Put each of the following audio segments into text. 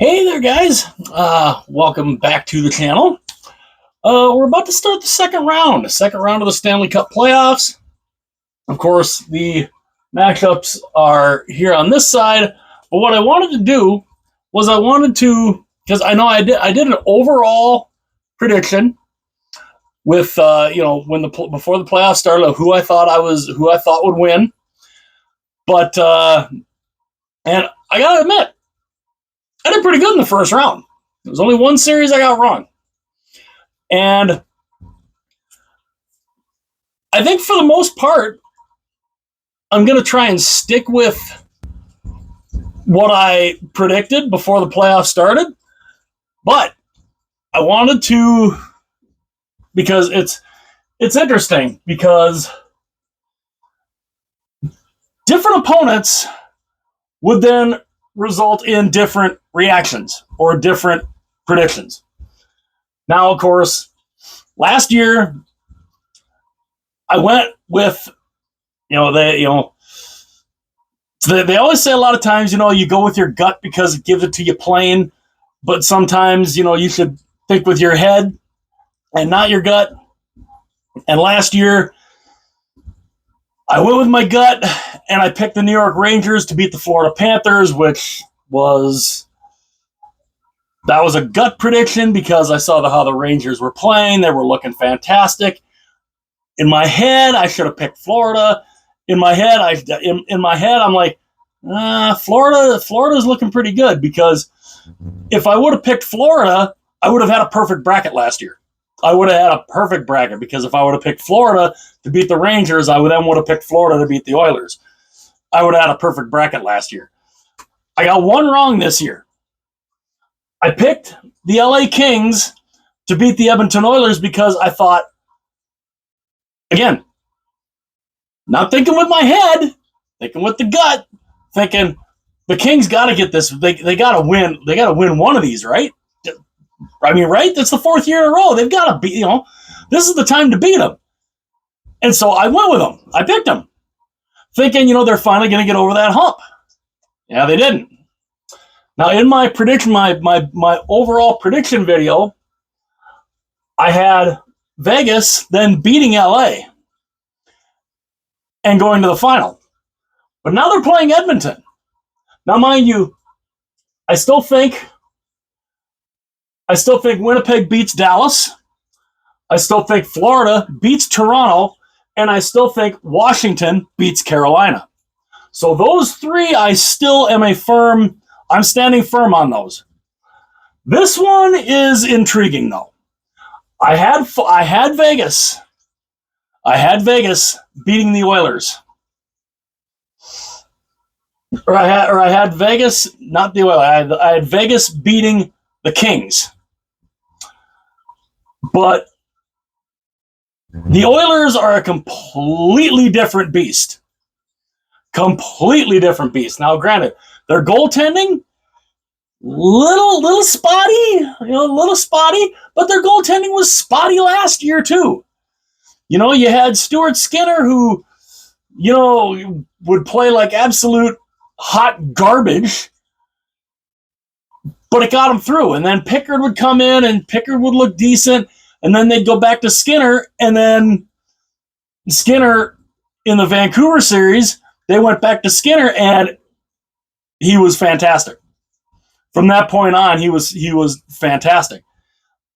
Hey there, guys. Welcome back to the channel. We're about to start the second round of the Stanley Cup playoffs. Of course, the matchups are here on this side. But what I wanted to do was because I know I did an overall prediction with before the playoffs started of who I thought would win. But and I gotta admit, I did pretty good in the first round. There was only one series I got wrong. And I think for the most part, I'm going to try and stick with what I predicted before the playoffs started. But I wanted to, because it's interesting, because different opponents would then result in different reactions or different predictions. Now, of course, last year I went with, they always say a lot of times, you go with your gut because it gives it to you plain, but sometimes, you should think with your head and not your gut. And last year I went with my gut and I picked the New York Rangers to beat the Florida Panthers, which was a gut prediction because I saw how the Rangers were playing. They were looking fantastic. In my head, I should have picked Florida. In my head, I'm like, Florida's looking pretty good, because if I would have picked Florida, I would have had a perfect bracket last year. I would have had a perfect bracket, because if I would have picked Florida to beat the Rangers, I would have picked Florida to beat the Oilers. I would have had a perfect bracket last year. I got one wrong this year. I picked the LA Kings to beat the Edmonton Oilers because I thought, again, not thinking with my head, thinking with the gut, thinking the Kings got to get this. They got to win. They got to win one of these, right? I mean, right? That's the fourth year in a row. They've got to beat. This is the time to beat them. And so I went with them. I picked them, thinking, they're finally going to get over that hump. Yeah, they didn't. Now, in my prediction, my overall prediction video, I had Vegas then beating LA and going to the final. But now they're playing Edmonton. Now, mind you, I still think Winnipeg beats Dallas. I still think Florida beats Toronto. And I still think Washington beats Carolina. So those three, I still am I'm standing firm on those. This one is intriguing, though. I had Vegas. I had Vegas beating the Oilers. Or I had Vegas, not the Oilers. I had Vegas beating the Kings. But the Oilers are a completely different beast. Completely different beast. Now, granted, their goaltending, little spotty, but their goaltending was spotty last year too. You had Stuart Skinner, who, would play like absolute hot garbage, but it got him through. And then Pickard would come in and Pickard would look decent, and then they'd go back to Skinner, and then Skinner in the Vancouver series, they went back to Skinner, and he was fantastic. From that point on, he was fantastic.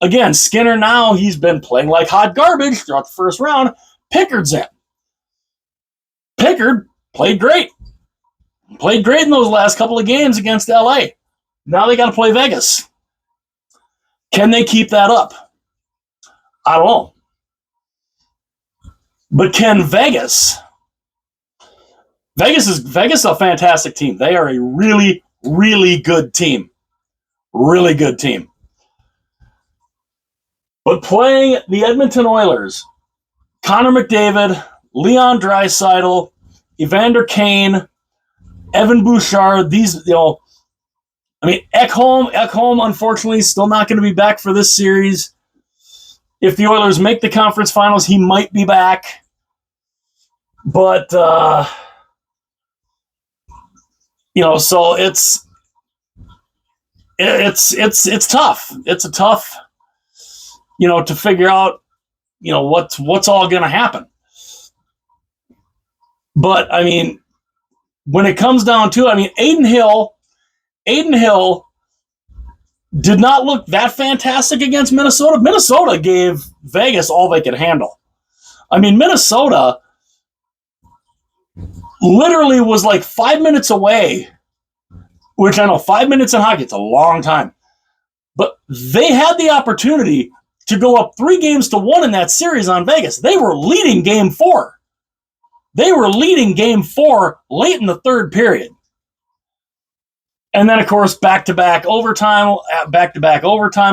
Again, Skinner now, he's been playing like hot garbage throughout the first round. Pickard's in. Pickard played great. Played great in those last couple of games against LA. Now they got to play Vegas. Can they keep that up? I don't know. But can Vegas is a fantastic team. They are a really, really good team. Really good team. But playing the Edmonton Oilers, Connor McDavid, Leon Draisaitl, Evander Kane, Evan Bouchard, Ekholm, unfortunately, still not going to be back for this series. If the Oilers make the conference finals, he might be back. But, so it's tough. It's a tough, to figure out, what's all going to happen. But I mean, when it comes down to, Adin Hill did not look that fantastic against Minnesota. Minnesota gave Vegas all they could handle. I mean, Minnesota literally was like 5 minutes away, which I know 5 minutes in hockey, it's a long time. But they had the opportunity to go up 3-1 in that series on Vegas. They were leading game 4. They were leading game 4 late in the third period. And then, of course, back-to-back overtime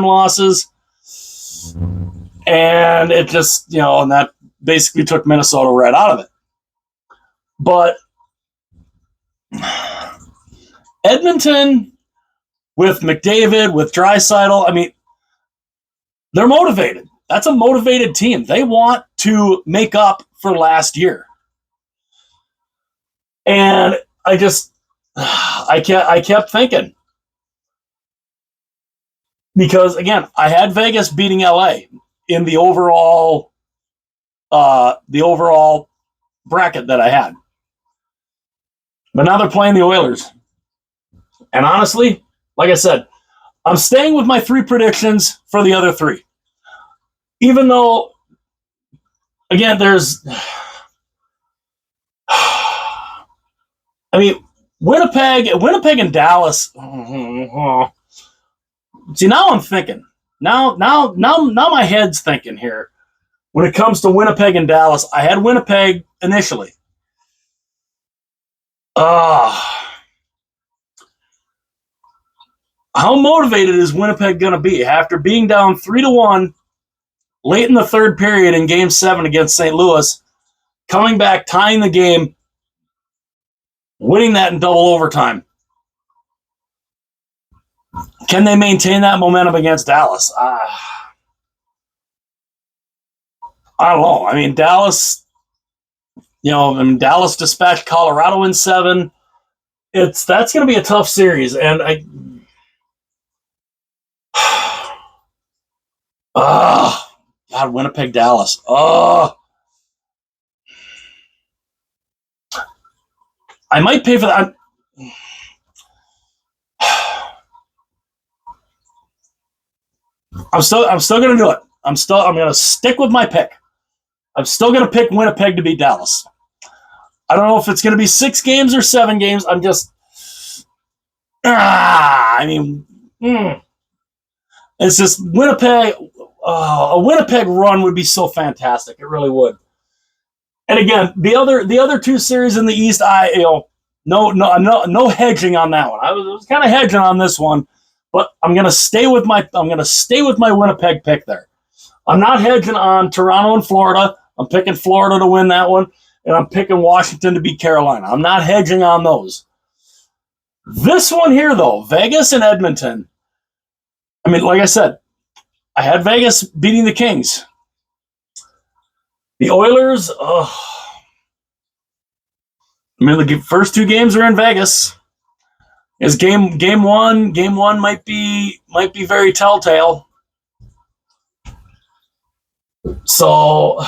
losses. And it just, and that basically took Minnesota right out of it. But Edmonton, with McDavid, with Draisaitl, they're motivated. That's a motivated team. They want to make up for last year. And I kept thinking, because again, I had Vegas beating LA in the overall bracket that I had. But now they're playing the Oilers. And honestly, like I said, I'm staying with my 3 predictions for the other 3. Even though, again, there's... Winnipeg and Dallas. See, now I'm thinking. Now my head's thinking here. When it comes to Winnipeg and Dallas, I had Winnipeg initially. How motivated is Winnipeg going to be after being down 3-1 late in the third period in Game 7 against St. Louis, coming back, tying the game, winning that in double overtime? Can they maintain that momentum against Dallas? I don't know. Dallas, Dallas dispatched Colorado in 7. That's going to be a tough series, and God, Winnipeg, Dallas. I might pay for that. I'm still going to do it. I'm going to stick with my pick. I'm still going to pick Winnipeg to beat Dallas. I don't know if it's going to be 6 games or 7 games. I'm just, it's just Winnipeg. A Winnipeg run would be so fantastic. It really would. And again, the other 2 series in the East, no hedging on that one. I was kind of hedging on this one, but I'm gonna stay with my Winnipeg pick there. I'm not hedging on Toronto and Florida. I'm picking Florida to win that one, and I'm picking Washington to beat Carolina. I'm not hedging on those. This one here, though, Vegas and Edmonton. Like I said, I had Vegas beating the Kings. The Oilers, the first 2 games are in Vegas. Is game one might be very telltale. So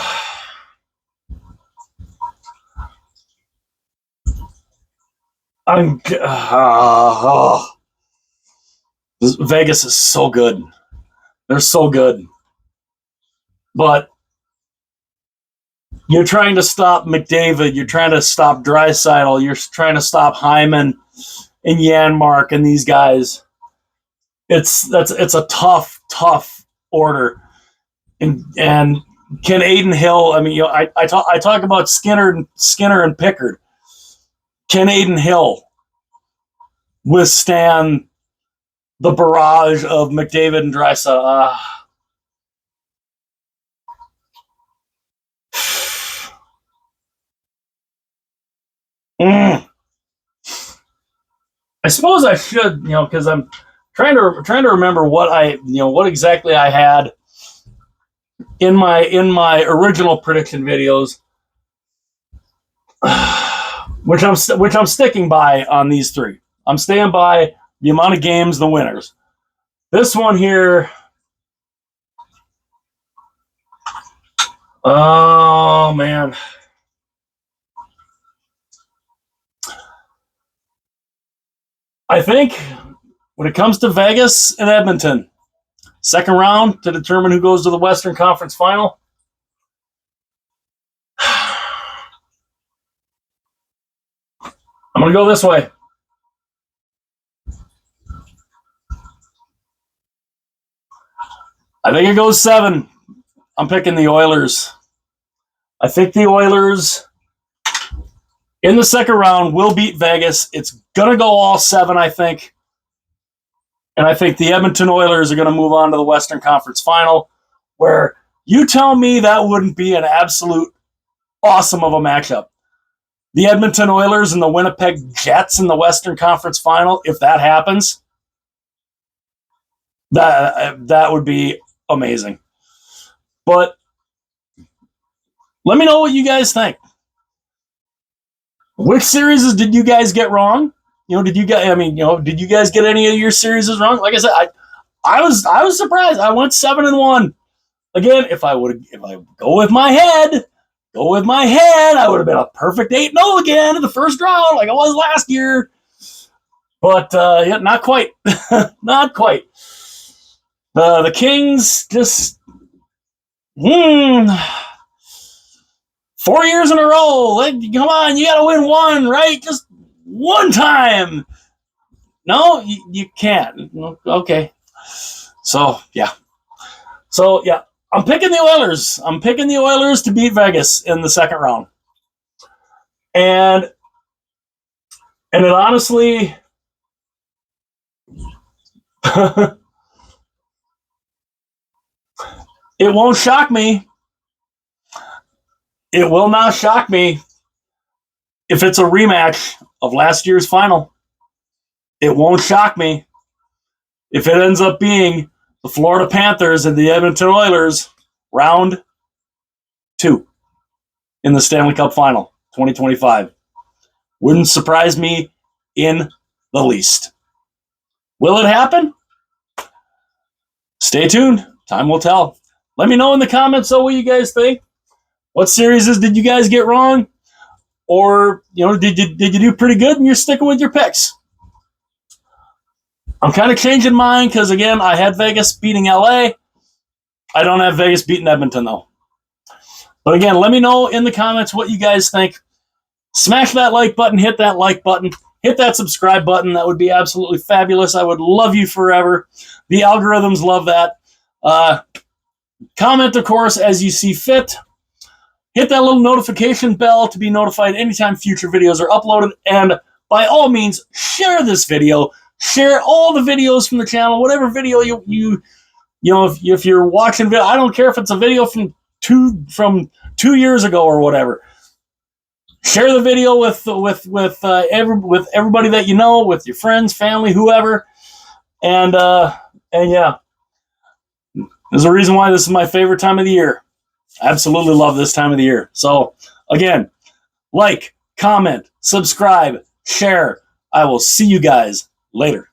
Vegas is so good. They're so good. But you're trying to stop McDavid. You're trying to stop Draisaitl. You're trying to stop Hyman and Janmark and these guys. It's a tough order. And can Adin Hill? I talk about Skinner and Pickard. Can Adin Hill withstand the barrage of McDavid and Draisaitl? I suppose I should, because I'm trying to remember what exactly I had in my original prediction videos, which I'm sticking by on these 3. I'm staying by the amount of games, the winners. This one here. Oh, man. I think when it comes to Vegas and Edmonton, second round to determine who goes to the Western Conference Final. I'm going to go this way. I think it goes 7. I'm picking the Oilers. I think the Oilers in the second round will beat Vegas. It's going to go all 7, I think. And I think the Edmonton Oilers are going to move on to the Western Conference Final, where you tell me that wouldn't be an absolute awesome of a matchup. The Edmonton Oilers and the Winnipeg Jets in the Western Conference Final, if that happens, that would be amazing. But let me know what you guys think. Which series did you guys get wrong? Did you guys get any of your series wrong? Like I said, I was surprised. I went 7-1. Again, if I go with my head, I would have been a perfect 8-0 again in the first round, like I was last year. But yeah, not quite. Not quite. The Kings just 4 years in a row. Come on, you got to win one, right? Just one time. No, you can't. Okay. So, yeah. I'm picking the Oilers. I'm picking the Oilers to beat Vegas in the second round. And it honestly... it won't shock me. It will not shock me if it's a rematch of last year's final. It won't shock me if it ends up being the Florida Panthers and the Edmonton Oilers round 2 in the Stanley Cup Final 2025. Wouldn't surprise me in the least. Will it happen? Stay tuned. Time will tell. Let me know in the comments what you guys think. What series did you guys get wrong? Or, did you do pretty good and you're sticking with your picks? I'm kind of changing mine because, again, I had Vegas beating LA. I don't have Vegas beating Edmonton, though. But, again, let me know in the comments what you guys think. Smash that like button. Hit that like button. Hit that subscribe button. That would be absolutely fabulous. I would love you forever. The algorithms love that. Comment, of course, as you see fit. Hit that little notification bell to be notified anytime future videos are uploaded. And by all means, share this video. Share all the videos from the channel. Whatever video if you're watching video, I don't care if it's a video from 2 years ago or whatever. Share the video with everybody that you know, with your friends, family, whoever. And yeah, there's a reason why this is my favorite time of the year. I absolutely love this time of the year. So, again, like, comment, subscribe, share. I will see you guys later.